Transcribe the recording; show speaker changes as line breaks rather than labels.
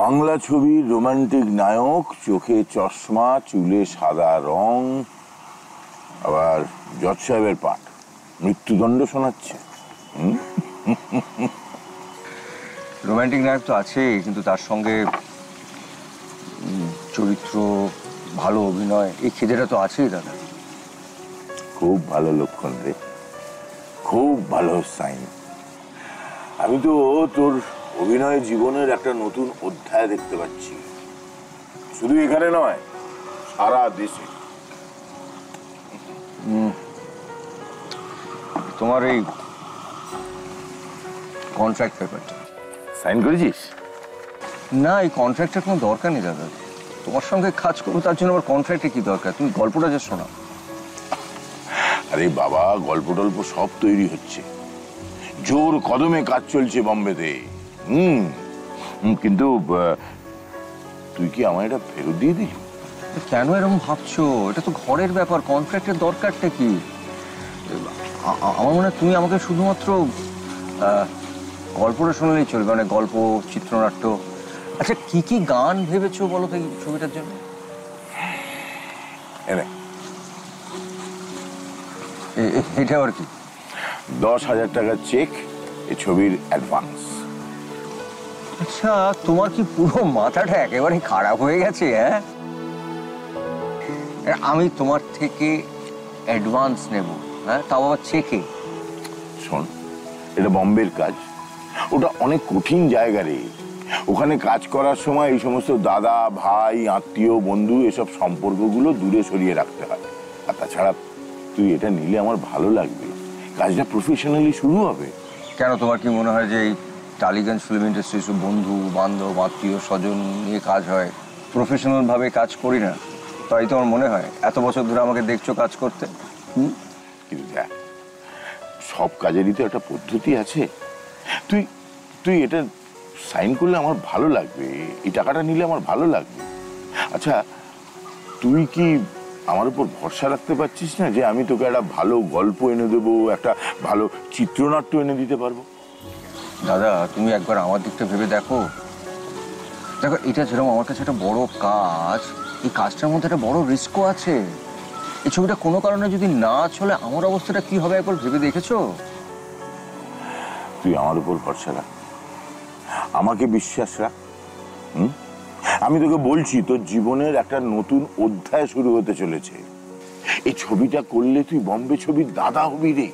বাংলা ছবির রোমান্টিক নায়ক, চোখে চশমা, চুলে সাদা রং, আবার জজ সাহেবের পাঠ, মৃত্যুদণ্ড শোনাচ্ছে।
রোমান্টিক নায়ক তো আছেই, কিন্তু তার সঙ্গে চরিত্র, ভালো অভিনয়, এই খিদেটা তো আছেই দাদা।
খুব ভালো লক্ষণ রে, খুব ভালো সাইন। আমি তো তোর অভিনয় জীবনের একটা নতুন অধ্যায় দেখতে পাচ্ছি, শুধু এখানে নয়, সারা দেশে।
তোমার এই কন্ট্রাক্ট পেপারটা
সাইন করেছিস?
না, এই কন্ট্রাক্টের কোনো দরকার নেই দাদা। তোমার সঙ্গে কাজ করবো, তার জন্য আমার কন্ট্রাক্টে কি দরকার? তুমি গল্পটা যে শোনাও।
আরে বাবা, গল্প টল্প সব তৈরি হচ্ছে, জোর কদমে কাজ চলছে বম্বেতে। কিন্তু তুই কি আমায় এটা ফেরত দিয়ে দিলি?
কেন এরকম ভাবছো? এটা তো ঘরের ব্যাপার, কন্ট্রাক্টের দরকারটা কি? আমার মনে হয় তুমি আমাকে শুধুমাত্র গল্পটা শোনালেই চলবে, মানে গল্প, চিত্রনাট্য। আচ্ছা, কি কি গান ভেবেছো বলো তো এই ছবিটার জন্য? এটা আবার কি?
10,000 টাকার চেক, এই ছবির অ্যাডভান্স।
আচ্ছা, তোমার কি পুরো মাথাটা একেবারে খারাপ হয়ে গেছে? হ্যাঁ, আমি তোমার থেকে অ্যাডভান্স নেব? হ্যাঁ, তাও আবার চেকে?
শোন, এটা বম্বের কাজ, ওটা অনেক কঠিন জায়গা রে। ওখানে কাজ করার সময় এই সমস্ত দাদা, ভাই, আত্মীয়, বন্ধু, এসব সম্পর্কগুলো দূরে সরিয়ে রাখতে হয়। আর তাছাড়া তুই এটা নিলে আমার ভালো লাগবে, কাজটা প্রফেশনালি শুরু হবে।
কেন, তোমার কি মনে হয় যে এই টালিগঞ্জ ফিল্ম ইন্ডাস্ট্রি সব বন্ধু বান্ধব, আত্মীয় স্বজন নিয়ে কাজ হয়, প্রফেশনাল ভাবে কাজ করি না? তাই তোমার মনে হয়? এত বছর ধরে আমাকে দেখছো কাজ করতে।
কিন্তু দেখ, সব কাজেরই তো একটা পদ্ধতি আছে। তুই তুই এটা সাইন করলে আমার ভালো লাগবে, এই টাকাটা নিলে আমার ভালো লাগবে। আচ্ছা, তুই কি আমার উপর ভরসা রাখতে পারছিস না যে আমি তোকে একটা ভালো গল্প এনে দেবো, একটা ভালো চিত্রনাট্য এনে দিতে পারবো?
দাদা, তুমি একবার আমার দিকটা ভেবে দেখো। দেখো, এটা যেরকম আমার কাছে একটা বড় কাজ, এই কাজটার মধ্যে একটা বড় রিস্কও আছে। এই ছবিটা কোনো কারণে যদি না চলে, আমার অবস্থাটা কি হবে একবার ভেবে দেখেছো?
তুই আমার উপর ভরসা রাখ, আমাকে বিশ্বাস রাখ। আমি তোকে বলছি, তোর জীবনের একটা নতুন অধ্যায় শুরু হতে চলেছে। এই ছবিটা করলে তুই বম্বে ছবির দাদা হবি রে।